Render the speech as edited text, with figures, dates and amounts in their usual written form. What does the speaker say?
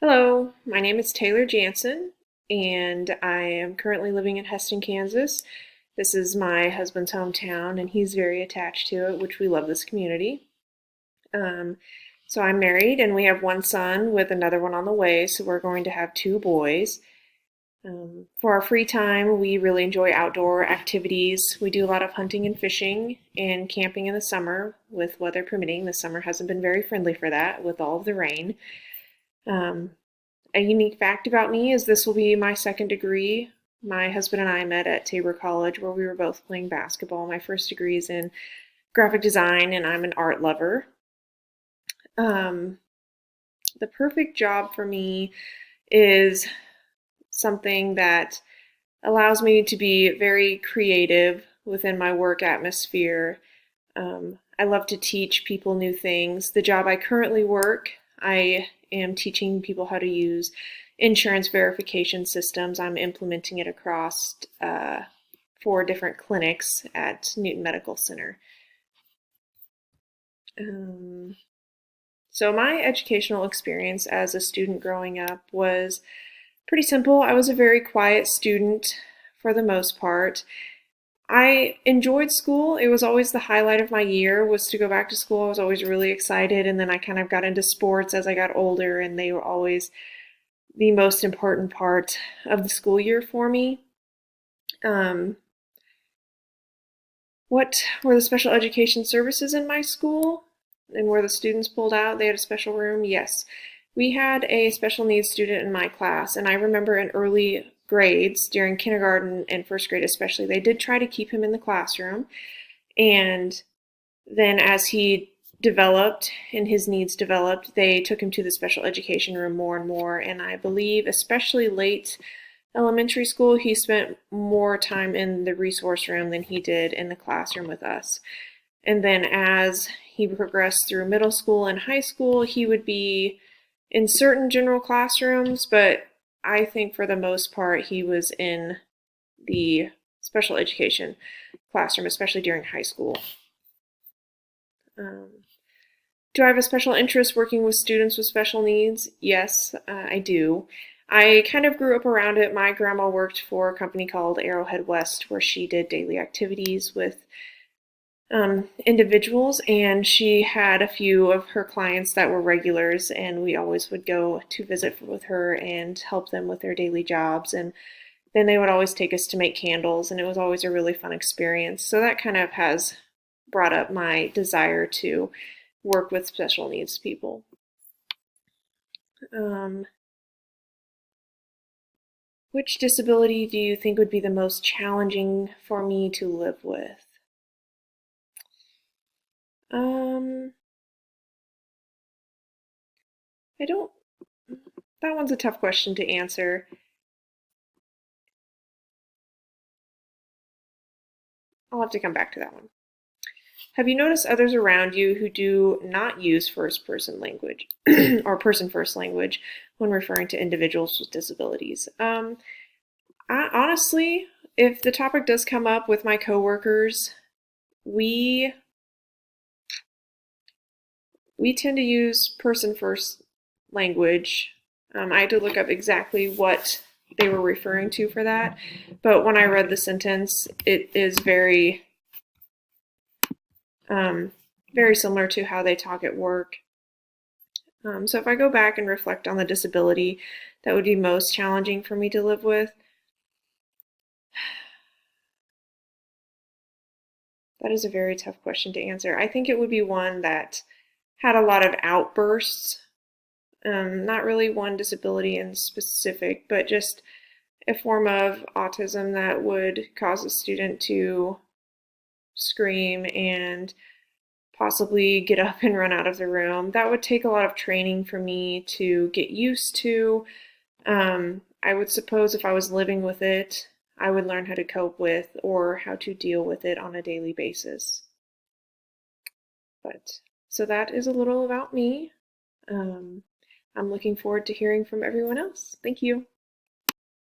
Hello, my name is Taylor Jansen, and I am currently living in Heston, Kansas. This is my husband's hometown, and he's very attached to it, which we love this community. Um, so I'm married, and we have one son with another one on the way, so we're going to have two boys. For our free time, we really enjoy outdoor activities. We do a lot of hunting and fishing and camping in the summer, with weather permitting. The summer hasn't been very friendly for that with all of the rain. Um, a unique fact about me is this will be my second degree. My husband and I met at Tabor College where we were both playing basketball. My first degree is in graphic design and I'm an art lover. Um, the perfect job for me is something that allows me to be very creative within my work atmosphere. I love to teach people new things. The job I currently work, I am teaching people how to use insurance verification systems. I'm implementing it across 4 different clinics at Newton Medical Center. Um, so my educational experience as a student growing up was pretty simple. I was a very quiet student for the most part. I enjoyed school. It was always the highlight of my year was to go back to school. I was always really excited, and then I kind of got into sports as I got older, and they were always the most important part of the school year for me. Um, what were the special education services in my school and where the students pulled out? They had a special room? Yes. We had a special needs student in my class, and I remember in early grades, during kindergarten and first grade especially, they did try to keep him in the classroom. And then as he developed and his needs developed, they took him to the special education room more and more. And I believe, especially late elementary school, he spent more time in the resource room than he did in the classroom with us. And then as he progressed through middle school and high school, he would be in certain general classrooms, but I think for the most part he was in the special education classroom, especially during high school. Um, do I have a special interest working with students with special needs? Yes, I do. I kind of grew up around it. My grandma worked for a company called Arrowhead West, where she did daily activities with individuals, and she had a few of her clients that were regulars, and we always would go to visit with her and help them with their daily jobs. And then they would always take us to make candles, and it was always a really fun experience. So that kind of has brought up my desire to work with special needs people. Um, which disability do you think would be the most challenging for me to live with? Um, I don't, that one's a tough question to answer. I'll have to come back to that one. Have you noticed others around you who do not use first person language or person first language when referring to individuals with disabilities? Honestly, if the topic does come up with my coworkers, we we tend to use person first language. I had to look up exactly what they were referring to for that, but when I read the sentence, it is um, very similar to how they talk at work. So if I go back and reflect on the disability that would be most challenging for me to live with, that is a very tough question to answer. I think it would be one that had a lot of outbursts. Not really one disability in specific, but just a form of autism that would cause a student to scream and possibly get up and run out of the room. That would take a lot of training for me to get used to. I would suppose if I was living with it, I would learn how to cope with or how to deal with it on a daily basis. But so that is a little about me. Um, I'm looking forward to hearing from everyone else. Thank you.